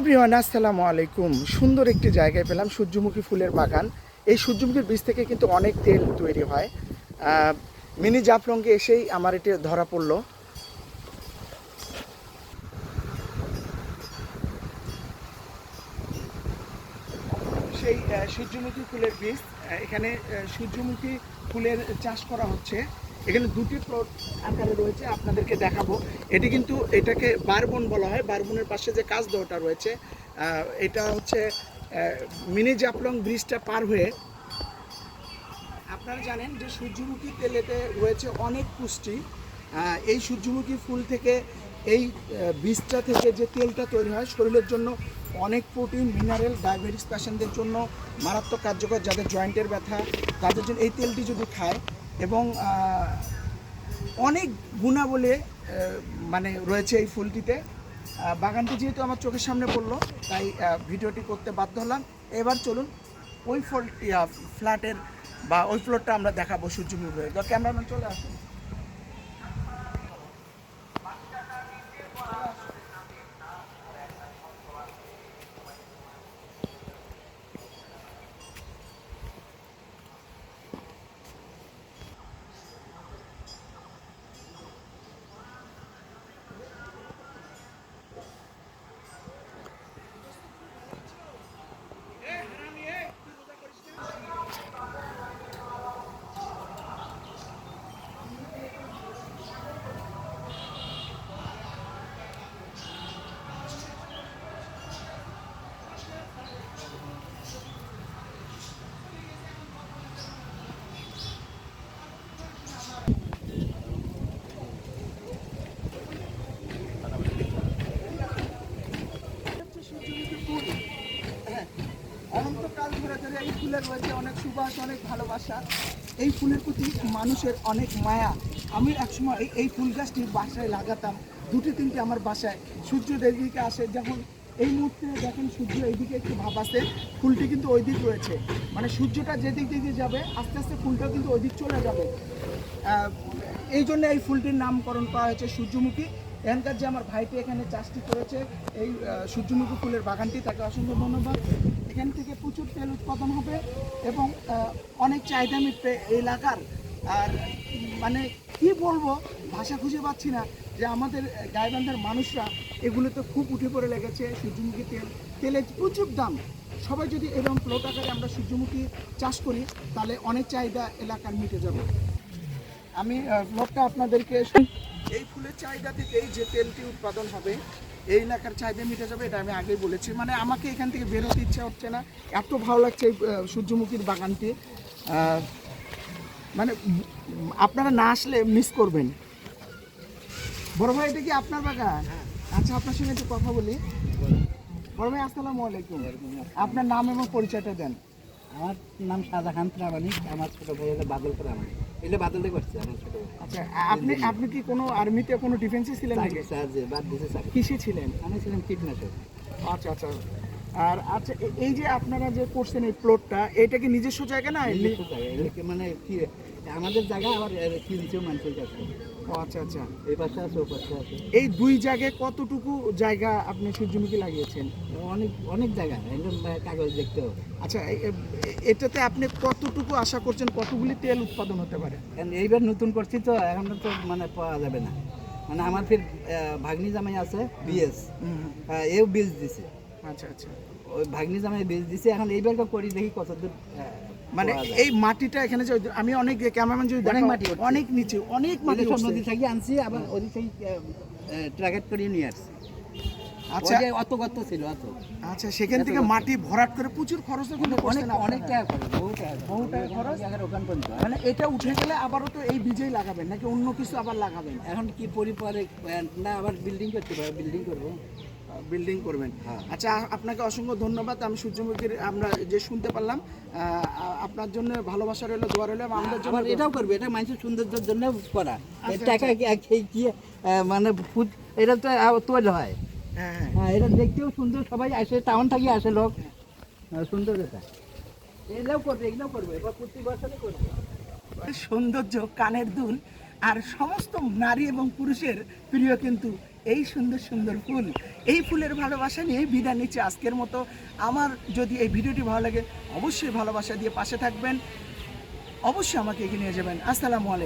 Everyone আসসালামু আলাইকুম। সুন্দর একটি জায়গায় পেলাম সূর্যমুখী ফুলের বাগান। এই সূর্যমুখীর বীজ থেকে কিন্তু অনেক তেল তৈরি হয়। মিনি জাফলংয়ে এসেই আমার এটি ধরা পড়লো। সেই সূর্যমুখী ফুলের বীজ। এখানে সূর্যমুখী ফুলের চাষ করা হচ্ছে। এখানে দুটি প্লট আকারে রয়েছে, আপনাদেরকে দেখাবো। এটাকে বারবন বলা হয়। বারবনের পাশে যে কাজ দেওয়াটা রয়েছে, এটা হচ্ছে মিনি জাফলং ব্রিজটা পার হয়ে। আপনারা জানেন যে সূর্যমুখী তেলেতে রয়েছে অনেক পুষ্টি। এই সূর্যমুখী ফুল থেকে এই বীজটা থেকে যে তেলটা তৈরি হয় শরীরের জন্য অনেক প্রোটিন, মিনারেল, ডায়াবেটিস পেশেন্টদের জন্য মারাত্মক কার্যকর। যাদের জয়েন্টের ব্যথা তাদের জন্য এই তেলটি যদি খায়, এবং অনেক গুণাবলী মানে রয়েছে এই ফুলটিতে। বাগানটি যেহেতু আমার চোখের সামনে পড়লো, তাই ভিডিওটি করতে বাধ্য হলাম। এবার চলুন ওই ফ্ল্যাটের বা ওই ফ্লোরটা আমরা দেখাবো সূর্যমুখী। ক্যামেরাম্যান চলে আসুন। অনন্তকাল ধরে ধরে এই ফুলের রয়েছে অনেক সুবাস, অনেক ভালোবাসা। এই ফুলের প্রতি মানুষের অনেক মায়া। আমি একসময় এই ফুল গাছটি বাসায় লাগাতাম। দুটি তিনটি আমার বাসায়। সূর্য এদিকে আসে, যখন এই মুহূর্তে দেখেন সূর্য এইদিকে একটু ভাব আসে, ফুলটি কিন্তু ওই দিক রয়েছে। মানে সূর্যটা যেদিক দিকে যাবে আস্তে আস্তে ফুলটাও কিন্তু ওই দিক চলে যাবে। এই জন্য এই ফুলটির নামকরণ করা হয়েছে সূর্যমুখী। এখানকার যে আমার ভাইটি এখানে চাষটি করেছে এই সূর্যমুখী ফুলের বাগানটি, তাকে অসংখ্য ধন্যবাদ। এখান থেকে প্রচুর তেল উৎপাদন হবে এবং অনেক চাহিদা মিটবে এই এলাকার। আর মানে কি বলবো, ভাষা খুঁজে পাচ্ছি না যে আমাদের গাইবান্ধার মানুষরা এগুলোতে খুব উঠে পড়ে লেগেছে। সূর্যমুখী তেলের প্রচুর দাম। সবাই যদি এরকম প্লট আকারে আমরা সূর্যমুখী চাষ করি, তাহলে অনেক চাহিদা এলাকার মিটে যাবে। আমি প্লটটা আপনাদেরকে, এই ফুলের চাহিদা থেকেই যে তেলটি উৎপাদন হবে এই এলাকার চাহিদা মিটে যাবে, এটা আমি আগেই বলেছি। মানে আমাকে এখান থেকে বেরোতে ইচ্ছা হচ্ছে না, এত ভালো লাগছে এই সূর্যমুখীর বাগানটি। মানে আপনারা না আসলে মিস করবেন। বড় ভাই, এটা কি আপনার বাগান? আচ্ছা, আপনার সঙ্গে একটু কথা বলি। বড় ভাই, আসসালামু আলাইকুম। আপনার নাম এবং পরিচয়টা দেন। আমার নাম শাহজাহান প্রামাণিক। আমার ছোট ভাই হলো বাদল প্রামাণিক। এটা বাদলে করছে আমার ছোট ভাই। আচ্ছা, আপনি কি কোনো আর্মিতে কোনো ডিফেন্সে ছিলেন নাকি? বাদ দিছে চাকরি। কিসে ছিলেন? আমি ছিলাম কীটনাশক। আচ্ছা আচ্ছা। আর আচ্ছা, এই যে আপনারা যে করছেন এই প্লটটা, এটা কি নিজস্ব জায়গা না? নিজস্ব জায়গা। এটা মানে কি আমাদের জায়গা, আবার কিনছেও মানুষের কাছে। ও আচ্ছা আচ্ছা। এই পাশে আছে, ও পাশে আছে। এই দুই জায়গায় কতটুকু জায়গা আপনি সূর্যমুখী লাগিয়েছেন? অনেক অনেক জায়গা, একদম কাগজ দেখতে হবে। আচ্ছা, এটাতে আপনি কতটুকু আশা করছেন, কতগুলি তেল উৎপাদন হতে পারে? কারণ এইবার নতুন করছি তো, এখন তো মানে পাওয়া যাবে না। মানে আমার ফির ভাগ্নি জামাই আছে বিএস, এও বীজ দিছে। আচ্ছা আচ্ছা। ওই ভাগ্নি জামাই বীজ দিছে, এখন এইবার করি দেখি কতদূর। মানে এই মাটিটা এখানে যে আমি অনেক ক্যামেরাম্যান যদি অনেক মাটি, অনেক নিচে অনেক মাটি সব নদী থেকে আনছি, আবার ওদিক থেকে ট্রাকেট করিয়ে নিয়ে আসছি। আচ্ছা, অত গর্ত ছিল অত। আচ্ছা, সেখান থেকে মাটি ভরাট করে প্রচুর খরচ কিন্তু অনেক অনেক টাকা খরচ, বহু টাকা খরচ। ওখান পর্যন্ত মানে এটা উঠে গেলে আবারও তো এই বীজেই লাগাবেন নাকি অন্য কিছু আবার লাগাবেন? এখন কি পরিপরে না, আবার বিল্ডিং করতে পারবো, বিল্ডিং করবো। বিল্ডিং করবেন। আচ্ছা, আপনাকে অসংখ্য ধন্যবাদ। আমি সূর্যমুখীর আমরা যে শুনতে পারলাম, আপনার জন্য ভালোবাসা রইলো, দোয়া রইলো। আমাদের জন্য এটাও করবে, এটা মানুষের সৌন্দর্যের জন্য করা। টাকা কি মানে এটা তো তৈরি হয়। হ্যাঁ, এটা দেখতেও সুন্দর, সবাই আসে, টাউন থেকে আসে লোক। সুন্দর এটা, এটাও করবে, এগুলোও করবে, এবার প্রতি বছরই করবে। সৌন্দর্য, কানের দুল, আর সমস্ত নারী এবং পুরুষের প্রিয় কিন্তু এই সুন্দর সুন্দর ফুল, এই ফুলের ভালোবাসা নিয়ে বিদায় নিচ্ছে আজকের মতো। আমার যদি এই ভিডিওটি ভালো লাগে অবশ্যই ভালোবাসা দিয়ে পাশে থাকবেন, অবশ্যই আমাকে এগিয়ে নিয়ে যাবেন। আসসালামু আলাইকুম।